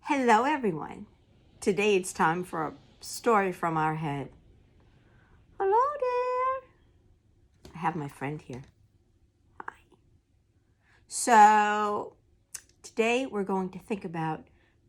Hello, everyone. Today it's time for a story from our head. Hello there. I have my friend here. Hi. So, today we're going to think about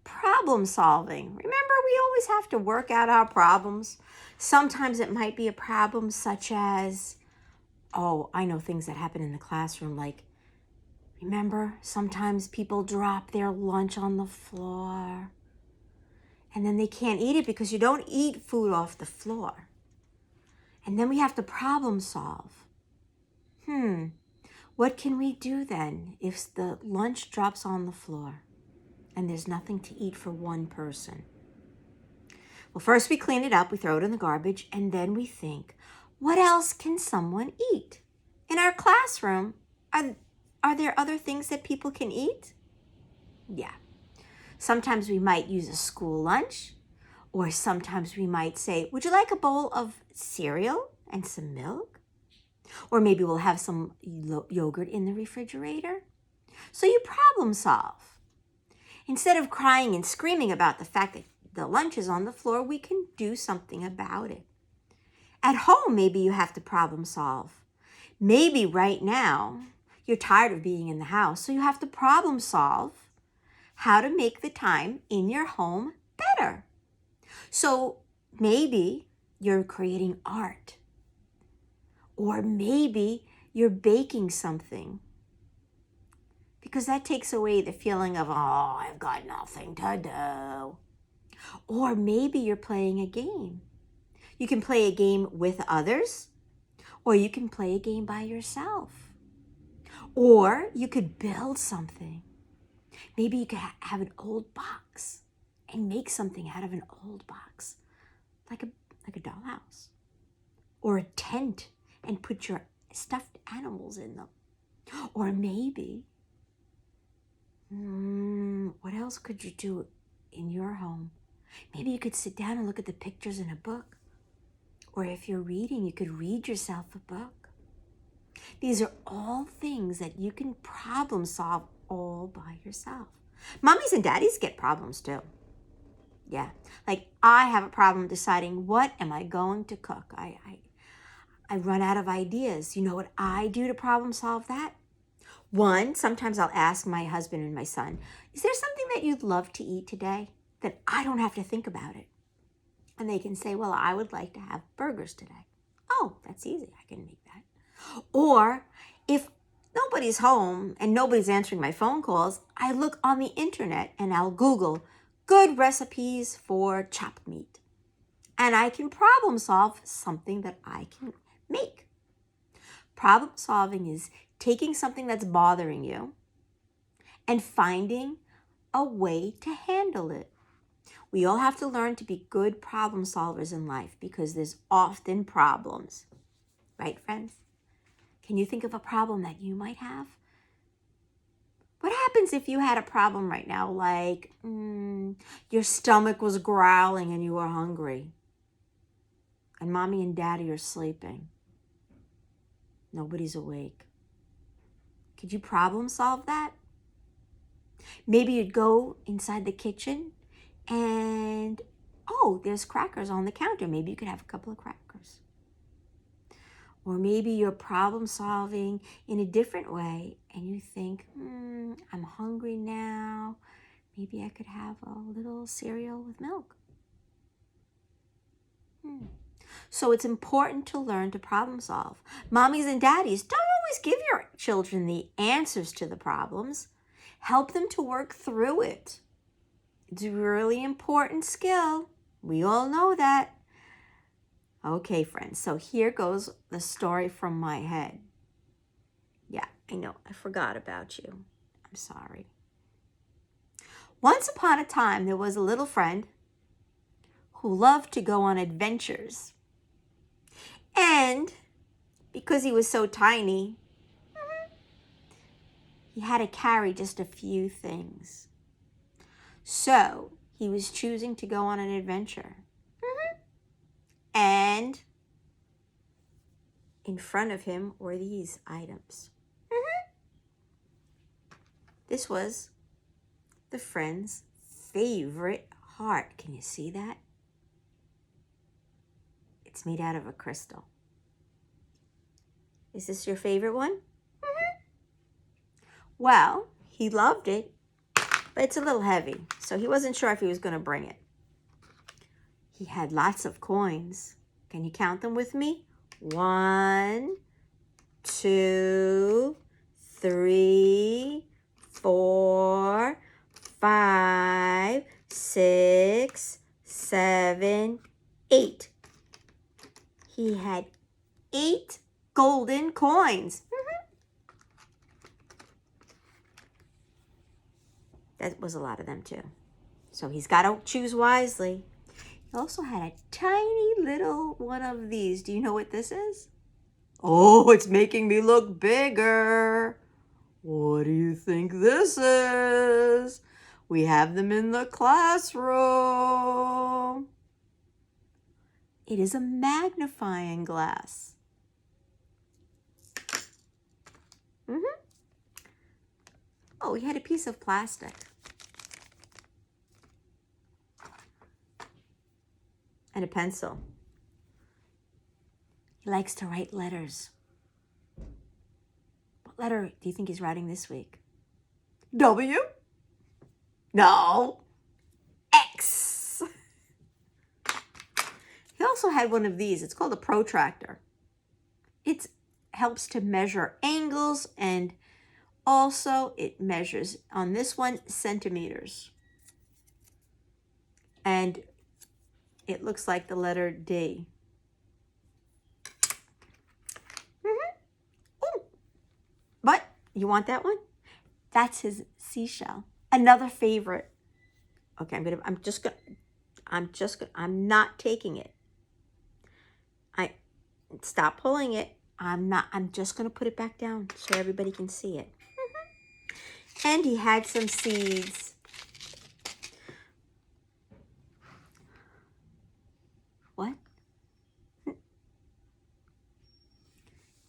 problem solving. Remember, we always have to work out our problems. Sometimes it might be a problem such as, I know things that happen in the classroom, like, remember, sometimes people drop their lunch on the floor. And then they can't eat it because you don't eat food off the floor. And then we have to problem solve. What can we do then if the lunch drops on the floor and there's nothing to eat for one person? Well, first we clean it up, we throw it in the garbage, and then we think, what else can someone eat? In our classroom, are there other things that people can eat? Yeah. Sometimes we might use a school lunch, or sometimes we might say, would you like a bowl of cereal and some milk? Or maybe we'll have some yogurt in the refrigerator. So you problem solve. Instead of crying and screaming about the fact that the lunch is on the floor, we can do something about it. At home, maybe you have to problem solve. Maybe right now you're tired of being in the house, so you have to problem solve how to make the time in your home better. So maybe you're creating art, or maybe you're baking something, because that takes away the feeling of, I've got nothing to do. Or maybe you're playing a game. You can play a game with others, or you can play a game by yourself. Or you could build something. Maybe you could have an old box and make something out of an old box, like a dollhouse, or a tent, and put your stuffed animals in them. Or maybe, what else could you do in your home? Maybe you could sit down and look at the pictures in a book. Or if you're reading, you could read yourself a book. These are all things that you can problem solve all by yourself. Mommies and daddies get problems too. Yeah, like I have a problem deciding what am I going to cook. I run out of ideas. You know what I do to problem solve that? One, sometimes I'll ask my husband and my son, is there something that you'd love to eat today that I don't have to think about it? And they can say, well, I would like to have burgers today. Oh, that's easy. I can make that. Or if nobody's home and nobody's answering my phone calls, I look on the internet and I'll Google good recipes for chopped meat. And I can problem solve something that I can make. Problem solving is taking something that's bothering you and finding a way to handle it. We all have to learn to be good problem solvers in life because there's often problems. Right, friends? Can you think of a problem that you might have? What happens if you had a problem right now, like your stomach was growling and you were hungry, and mommy and daddy are sleeping? Nobody's awake. Could you problem solve that? Maybe you'd go inside the kitchen and, there's crackers on the counter. Maybe you could have a couple of crackers. Or maybe you're problem solving in a different way and you think, I'm hungry now. Maybe I could have a little cereal with milk. So it's important to learn to problem solve. Mommies and daddies, don't always give your children the answers to the problems. Help them to work through it. It's a really important skill. We all know that. Okay, friends, so here goes the story from my head. Yeah, I know, I forgot about you. I'm sorry. Once upon a time, there was a little friend who loved to go on adventures. And because he was so tiny, he had to carry just a few things. So he was choosing to go on an adventure. And in front of him were these items. This was the friend's favorite heart. Can you see that? It's made out of a crystal. Is this your favorite one? Well, he loved it, but it's a little heavy, so he wasn't sure if he was going to bring it. He had lots of coins. Can you count them with me? 1, 2, 3, 4, 5, 6, 7, 8. He had 8 golden coins. That was a lot of them too. So he's got to choose wisely. He also had a tiny little one of these. Do you know what this is? Oh, it's making me look bigger. What do you think this is? We have them in the classroom. It is a magnifying glass. Oh, he had a piece of plastic. And a pencil. He likes to write letters. What letter do you think he's writing this week? W? No. X. He also had one of these. It's called a protractor. It helps to measure angles, and also it measures, on this one, centimeters. And it looks like the letter D. Ooh. But you want that one? That's his seashell. Another favorite. Okay, I'm not taking it. Stop pulling it. I'm just going to put it back down so everybody can see it. And he had some seeds. What?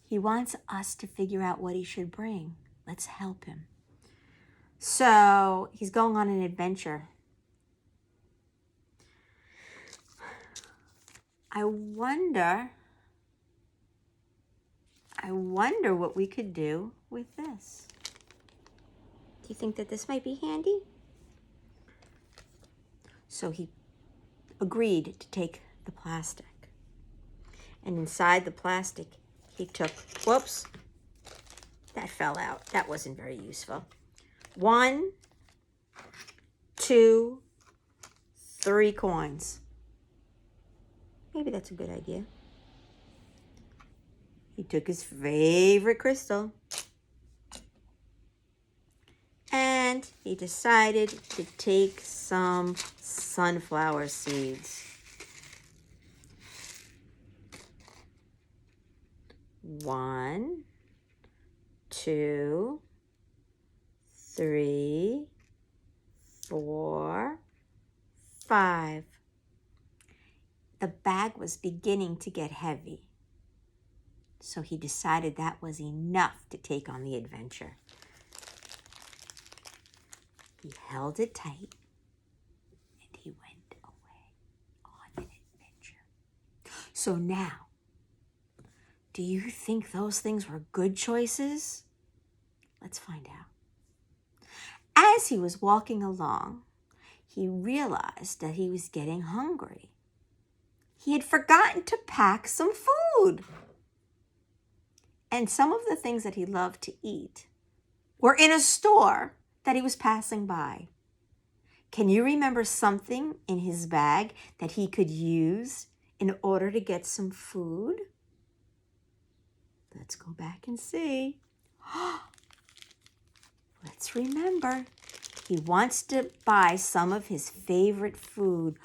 He wants us to figure out what he should bring. Let's help him. So he's going on an adventure. I wonder what we could do with this. Do you think that this might be handy? So he agreed to take the plastic. And inside the plastic, he took, whoops, that fell out. That wasn't very useful. 1, 2, 3 coins. Maybe that's a good idea. He took his favorite crystal. And he decided to take some sunflower seeds. 1, 2, 3, 4, 5. The bag was beginning to get heavy, so he decided that was enough to take on the adventure. He held it tight, and he went away on an adventure. So now, do you think those things were good choices? Let's find out. As he was walking along, he realized that he was getting hungry. He had forgotten to pack some food. And some of the things that he loved to eat were in a store that he was passing by. Can you remember something in his bag that he could use in order to get some food? Let's go back and see. Let's remember. He wants to buy some of his favorite food.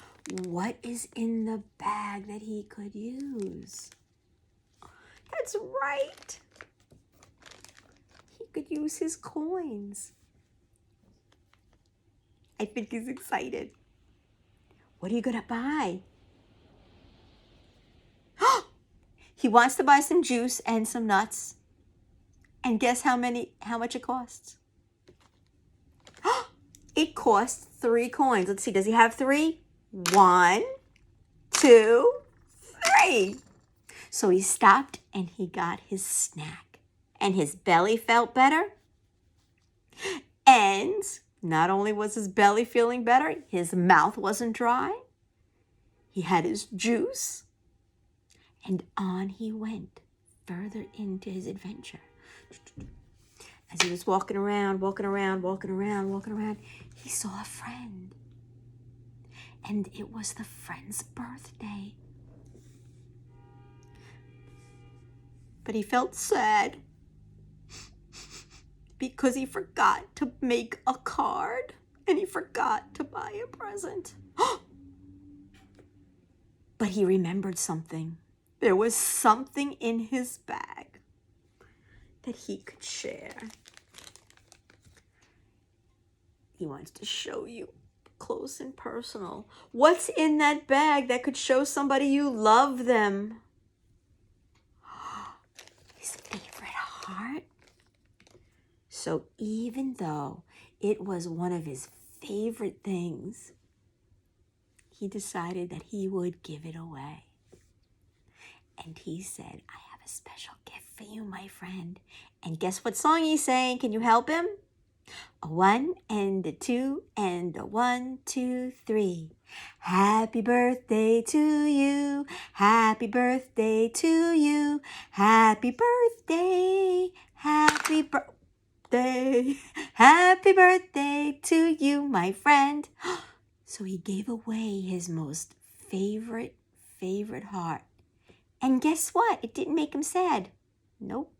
What is in the bag that he could use? That's right. He could use his coins. I think he's excited. What are you going to buy? He wants to buy some juice and some nuts. And guess how much it costs? $1. cost 3 coins. Let's see, does he have 3? 1, 2, 3. So he stopped and he got his snack. And his belly felt better. And not only was his belly feeling better, his mouth wasn't dry. He had his juice. And on he went further into his adventure. As he was walking around, he saw a friend. And it was the friend's birthday. But he felt sad because he forgot to make a card and he forgot to buy a present. But he remembered something. There was something in his bag that he could share. He wants to show you close and personal. What's in that bag that could show somebody you love them? His favorite heart. So even though it was one of his favorite things, he decided that he would give it away. And he said, I have a special gift for you, my friend. And guess what song he sang? Can you help him? A 1 and a 2 and a 1, 2, 3. Happy birthday to you. Happy birthday to you. Happy birthday. Happy birthday. Happy birthday to you, my friend. So he gave away his most favorite heart. And guess what? It didn't make him sad. Nope.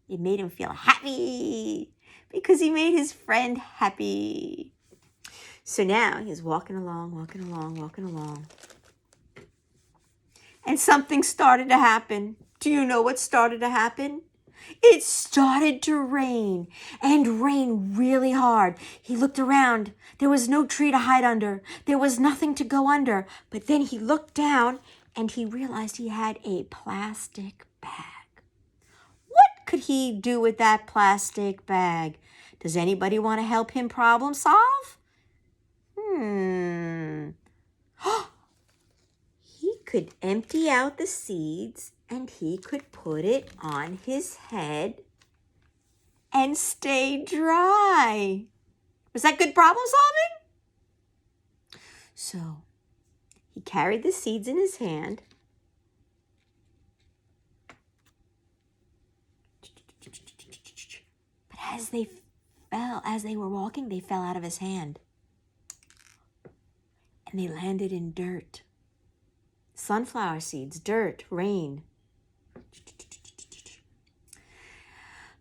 It made him feel happy because he made his friend happy. So now he's walking along. And something started to happen. Do you know what started to happen? It started to rain, and rain really hard. He looked around. There was no tree to hide under. There was nothing to go under. But then he looked down, and he realized he had a plastic bag. What could he do with that plastic bag? Does anybody want to help him problem solve? He could empty out the seeds and he could put it on his head and stay dry. Was that good problem solving? So he carried the seeds in his hand. But as they were walking, they fell out of his hand. And they landed in dirt. Sunflower seeds, dirt, rain.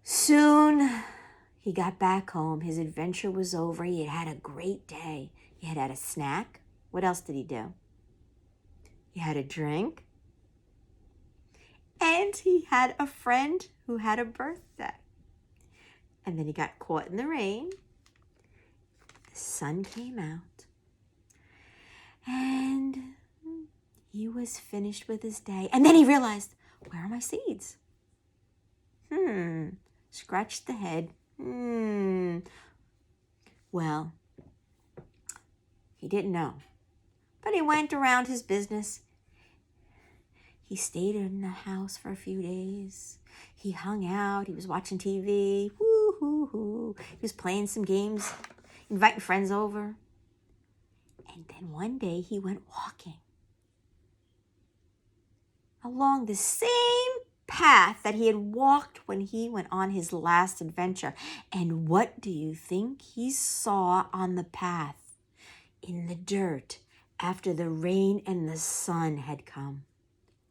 Soon he got back home. His adventure was over. He had had a great day. He had had a snack. What else did he do? He had a drink. And he had a friend who had a birthday. And then he got caught in the rain. The sun came out. And he was finished with his day. And then he realized, where are my seeds? Scratched the head. Well, he didn't know. But he went around his business. He stayed in the house for a few days. He hung out. He was watching TV. Woo-hoo-hoo. He was playing some games, inviting friends over. And then one day he went walking along the same path that he had walked when he went on his last adventure. And what do you think he saw on the path in the dirt after the rain and the sun had come?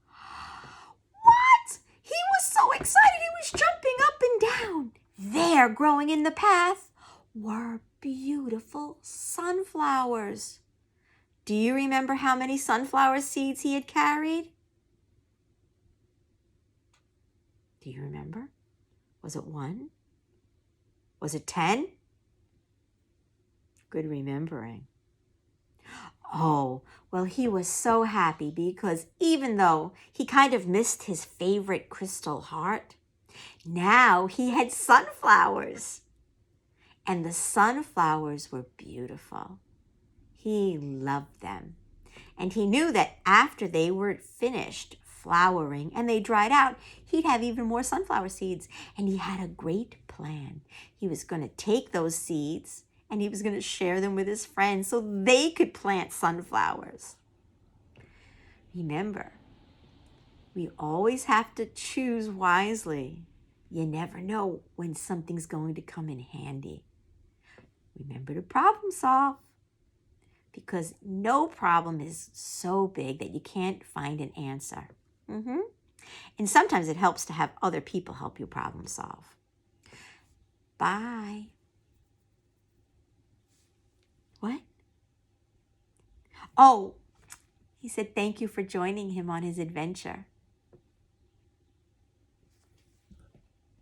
What? He was so excited he was jumping up and down. There, growing in the path, were beautiful sunflowers. Do you remember how many sunflower seeds he had carried? Do you remember? Was it 1? Was it 10? Good remembering. Oh, well, he was so happy because even though he kind of missed his favorite crystal heart, now he had sunflowers. And the sunflowers were beautiful. He loved them. And he knew that after they were finished flowering and they dried out, he'd have even more sunflower seeds. And he had a great plan. He was going to take those seeds and he was going to share them with his friends so they could plant sunflowers. Remember, we always have to choose wisely. You never know when something's going to come in handy. Remember to problem solve, because no problem is so big that you can't find an answer. And sometimes it helps to have other people help you problem solve. Bye. What? Oh, he said thank you for joining him on his adventure.